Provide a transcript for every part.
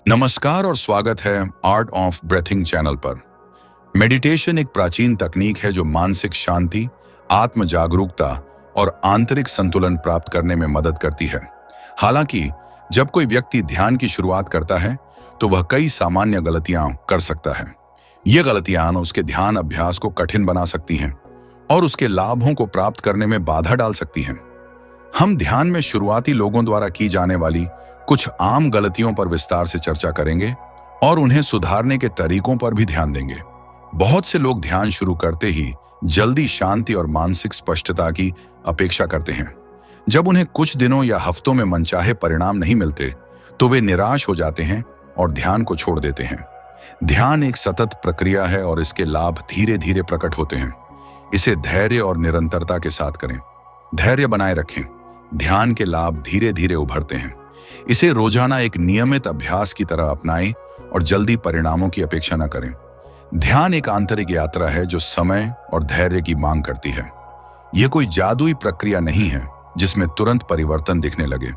नमस्कार और स्वागत है आर्ट ऑफ ब्रेथिंग चैनल पर। मेडिटेशन एक प्राचीन तकनीक है जो मानसिक शांति, आत्म जागरूकता और आंतरिक संतुलन प्राप्त करने में मदद करती है। हालांकि जब कोई व्यक्ति ध्यान की शुरुआत करता है तो वह कई सामान्य गलतियां कर सकता है। ये गलतियां उसके ध्यान अभ्यास को कठिन बना सकती हैं और उसके लाभों को प्राप्त करने में बाधा डाल सकती हैं। हम ध्यान में शुरुआती लोगों द्वारा की जाने वाली कुछ आम गलतियों पर विस्तार से चर्चा करेंगे और उन्हें सुधारने के तरीकों पर भी ध्यान देंगे। बहुत से लोग ध्यान शुरू करते ही जल्दी शांति और मानसिक स्पष्टता की अपेक्षा करते हैं। जब उन्हें कुछ दिनों या हफ्तों में मनचाहे परिणाम नहीं मिलते तो वे निराश हो जाते हैं और ध्यान को छोड़ देते हैं। ध्यान एक सतत प्रक्रिया है और इसके लाभ धीरे धीरे प्रकट होते हैं। इसे धैर्य और निरंतरता के साथ करें। धैर्य बनाए रखें। ध्यान के लाभ धीरे धीरे उभरते हैं। इसे रोजाना एक नियमित अभ्यास की तरह अपनाएं और जल्दी परिणामों की अपेक्षा न करें। ध्यान एक आंतरिक यात्रा है जो समय और धैर्य की मांग करती है। यह कोई जादुई प्रक्रिया नहीं है जिसमें तुरंत परिवर्तन दिखने लगे।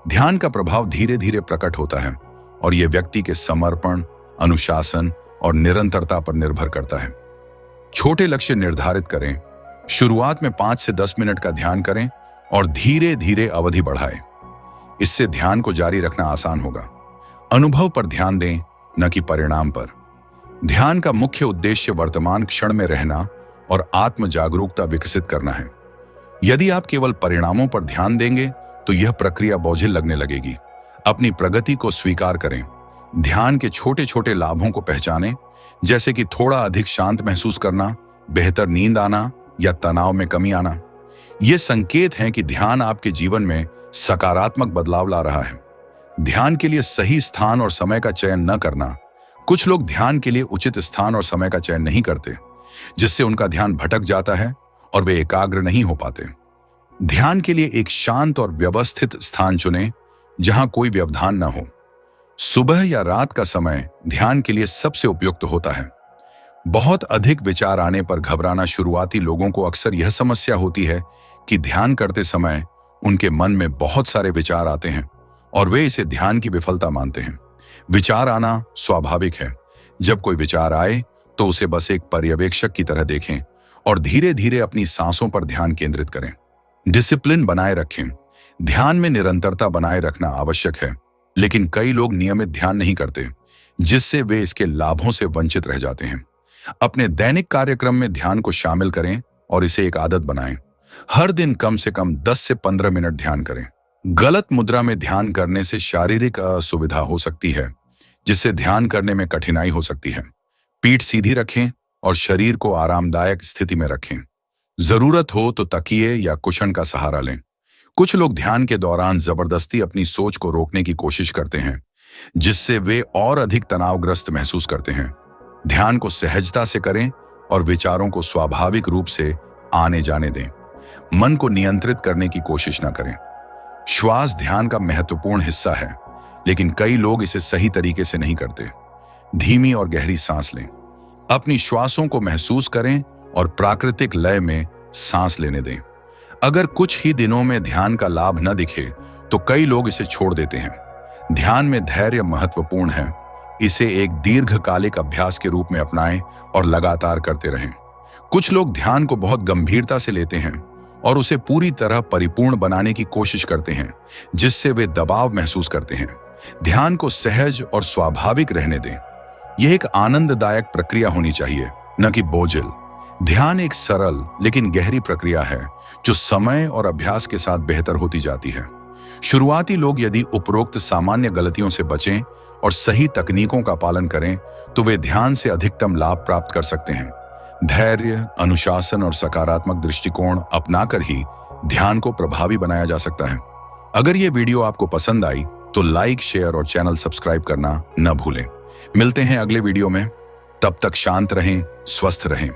ध्यान का प्रभाव धीरे धीरे प्रकट होता है और यह व्यक्ति के समर्पण, अनुशासन और निरंतरता पर निर्भर करता है। छोटे लक्ष्य निर्धारित करें। शुरुआत में 5 से 10 मिनट का ध्यान करें और धीरे धीरे अवधि बढ़ाएं। इससे ध्यान को जारी रखना आसान होगा। अनुभव पर ध्यान दें, न कि परिणाम पर। ध्यान का मुख्य उद्देश्य वर्तमान क्षण में रहना और आत्म जागरूकता विकसित करना है। यदि आप केवल परिणामों पर ध्यान देंगे तो यह प्रक्रिया बोझिल लगने लगेगी। अपनी प्रगति को स्वीकार करें। ध्यान के छोटे छोटे लाभों को पहचानें, जैसे कि थोड़ा अधिक शांत महसूस करना, बेहतर नींद आना या तनाव में कमी आना। ये संकेत हैं कि ध्यान आपके जीवन में सकारात्मक बदलाव ला रहा है। ध्यान के लिए सही स्थान और समय का चयन न करना। कुछ लोग ध्यान के लिए उचित स्थान और समय का चयन नहीं करते, जिससे उनका ध्यान भटक जाता है और वे एकाग्र नहीं हो पाते। ध्यान के लिए एक शांत और व्यवस्थित स्थान चुनें जहां कोई व्यवधान न हो। सुबह या रात का समय ध्यान के लिए सबसे उपयुक्त होता है। बहुत अधिक विचार आने पर घबराना शुरुआती लोगों को अक्सर यह समस्या होती है कि ध्यान करते समय उनके मन में बहुत सारे विचार आते हैं और वे इसे ध्यान की विफलता मानते हैं। विचार आना स्वाभाविक है। जब कोई विचार आए तो उसे बस एक पर्यवेक्षक की तरह देखें और धीरे धीरे अपनी सांसों पर ध्यान केंद्रित करें। डिसिप्लिन बनाए रखें। ध्यान में निरंतरता बनाए रखना आवश्यक है, लेकिन कई लोग नियमित ध्यान नहीं करते, जिससे वे इसके लाभों से वंचित रह जाते हैं। अपने दैनिक कार्यक्रम में ध्यान को शामिल करें और इसे एक आदत बनाएं। हर दिन कम से कम 10 से 15 मिनट ध्यान करें। गलत मुद्रा में ध्यान करने से शारीरिक असुविधा हो सकती है, जिससे ध्यान करने में कठिनाई हो सकती है। पीठ सीधी रखें और शरीर को आरामदायक स्थिति में रखें। जरूरत हो तो तकिए या कुशन का सहारा लें। कुछ लोग ध्यान के दौरान जबरदस्ती अपनी सोच को रोकने की कोशिश करते हैं, जिससे वे और अधिक तनावग्रस्त महसूस करते हैं। ध्यान को सहजता से करें और विचारों को स्वाभाविक रूप से आने जाने दें। मन को नियंत्रित करने की कोशिश न करें। श्वास ध्यान का महत्वपूर्ण हिस्सा है, लेकिन कई लोग इसे सही तरीके से नहीं करते। धीमी और गहरी सांस लें। अपनी श्वासों को महसूस करें और प्राकृतिक लय में सांस लेने दें। अगर कुछ ही दिनों में ध्यान का लाभ न दिखे तो कई लोग इसे छोड़ देते हैं। ध्यान में धैर्य महत्वपूर्ण है। इसे एक दीर्घकालिक अभ्यास के रूप में अपनाएं और लगातार करते रहें। कुछ लोग ध्यान को बहुत गंभीरता से लेते हैं और उसे पूरी तरह परिपूर्ण बनाने की कोशिश करते हैं, जिससे वे दबाव महसूस करते हैं। ध्यान को सहज और स्वाभाविक रहने दें। यह एक आनंददायक प्रक्रिया होनी चाहिए, न कि बोझिल। ध्यान एक सरल लेकिन गहरी प्रक्रिया है जो समय और अभ्यास के साथ बेहतर होती जाती है। शुरुआती लोग यदि उपरोक्त सामान्य गलतियों से बचें और सही तकनीकों का पालन करें तो वे ध्यान से अधिकतम लाभ प्राप्त कर सकते हैं। धैर्य, अनुशासन और सकारात्मक दृष्टिकोण अपनाकर ही ध्यान को प्रभावी बनाया जा सकता है। अगर ये वीडियो आपको पसंद आई तो लाइक, शेयर और चैनल सब्सक्राइब करना न भूलें। मिलते हैं अगले वीडियो में। तब तक शांत रहें, स्वस्थ रहें।